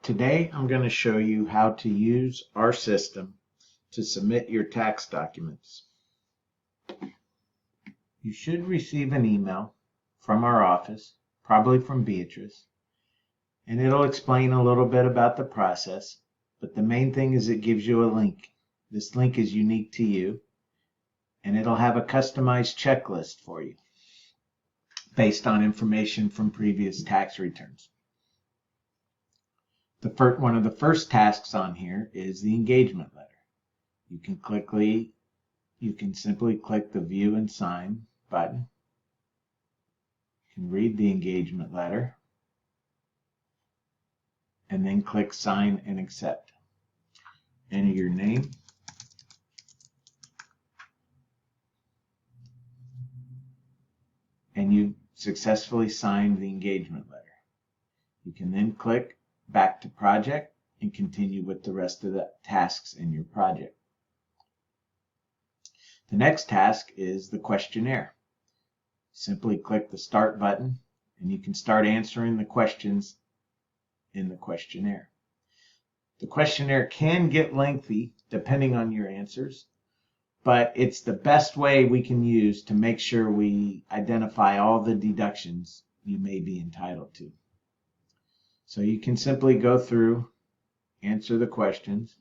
Today I'm going to show you how to use our system to submit your tax documents. You should receive an email from our office, probably from Beatrice, and it'll explain a little bit about the process, but the main thing is it gives you a link. This link is unique to you, and it'll have a customized checklist for you based on information from previous tax returns. One of the first tasks on here is the engagement letter. You can simply click the View and Sign button. You can read the engagement letter and then click Sign and Accept. Enter your name, and you successfully signed the engagement letter. You can then click Back to Project and continue with the rest of the tasks in your project. The next task is the questionnaire. Simply click the Start button and you can start answering the questions in the questionnaire. The questionnaire can get lengthy depending on your answers, but it's the best way we can use to make sure we identify all the deductions you may be entitled to. So you can simply go through, answer the questions.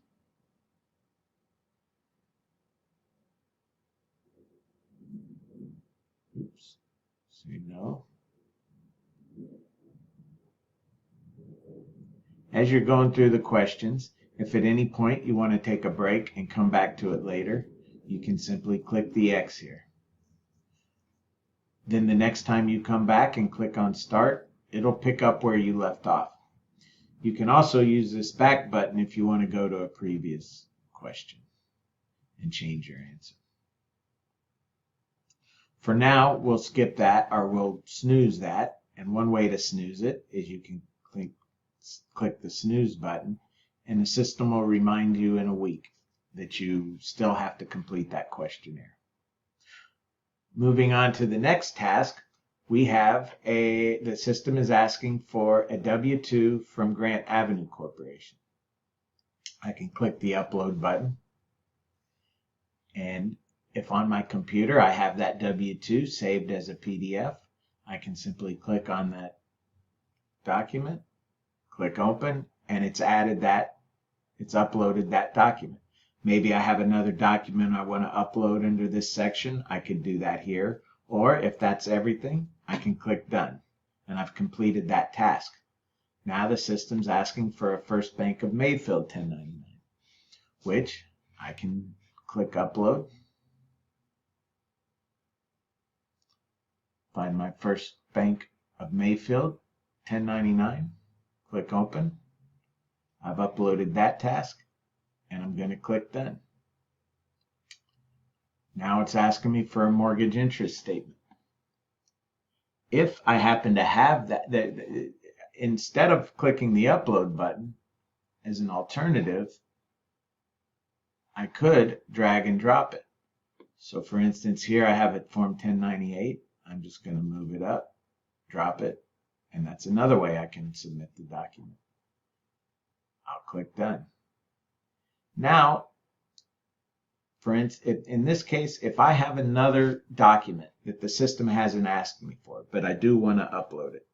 Oops, say no. As you're going through the questions, if at any point you want to take a break and come back to it later, you can simply click the X here. Then the next time you come back and click on Start, it'll pick up where you left off. You can also use this back button if you want to go to a previous question and change your answer. For now, we'll skip that, or we'll snooze that. And one way to snooze it is you can click the snooze button, and the system will remind you in a week that you still have to complete that questionnaire. Moving on to the next task, the system is asking for a W-2 from Grant Avenue Corporation. I can click the Upload button, and if on my computer I have that W-2 saved as a PDF, I can simply click on that document, click Open, and it's uploaded that document. Maybe I have another document I want to upload under this section. I could do that here. Or if that's everything, I can click Done. And I've completed that task. Now the system's asking for a First Bank of Mayfield 1099, which I can click Upload. Find my First Bank of Mayfield 1099. Click Open. I've uploaded that task, and I'm going to click Done. Now it's asking me for a mortgage interest statement. If I happen to have that, instead of clicking the Upload button as an alternative, I could drag and drop it. So for instance, here I have it Form 1098. I'm just going to move it up, drop it, and that's another way I can submit the document. I'll click Done. Now, for instance, in this case, if I have another document that the system hasn't asked me for, but I do want to upload it,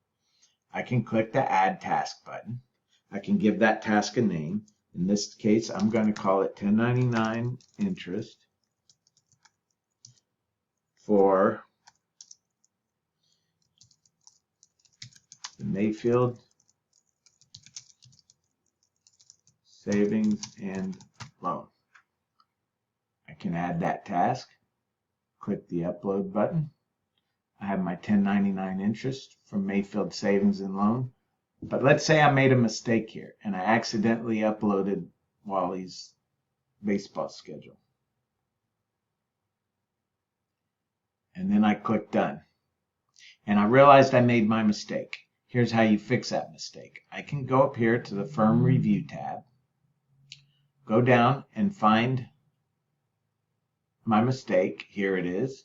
I can click the Add Task button. I can give that task a name. In this case, I'm going to call it 1099 interest for the Mayfield Savings and Loan. I can add that task, click the Upload button. I have my 1099 interest from Mayfield Savings and Loan. But let's say I made a mistake here and I accidentally uploaded Wally's baseball schedule. And then I click Done. And I realized I made my mistake. Here's how you fix that mistake. I can go up here to the Firm Review tab, go down and find my mistake. Here it is.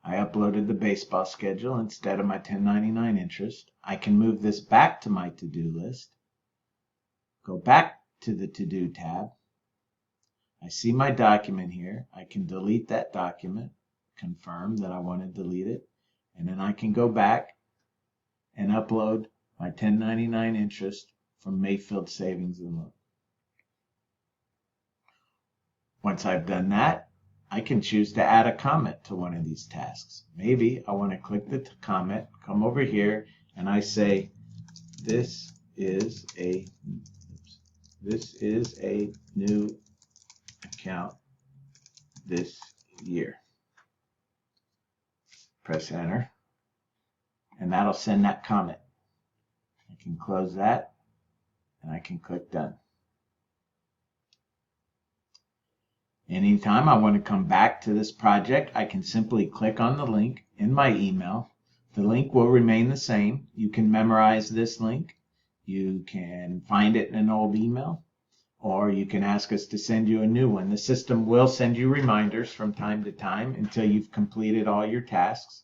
I uploaded the baseball schedule instead of my 1099 interest. I can move this back to my to-do list go back to the To-Do tab. I see my document here. I can delete that document, confirm that I want to delete it, and then I can go back and upload my 1099 interest from Mayfield Savings and Loan. Once I've done that, I can choose to add a comment to one of these tasks. Maybe I want to click the comment, come over here, and I say, this is a new account this year. Press enter, and that'll send that comment. I can close that, and I can click done. Anytime I want to come back to this project, I can simply click on the link in my email. The link will remain the same. You can memorize this link. You can find it in an old email, or you can ask us to send you a new one. The system will send you reminders from time to time until you've completed all your tasks.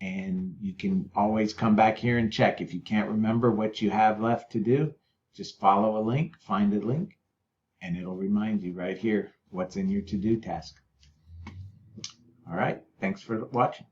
And you can always come back here and check. If you can't remember what you have left to do, just follow a link, find a link, and it'll remind you right here what's in your to-do task. All right, thanks for watching.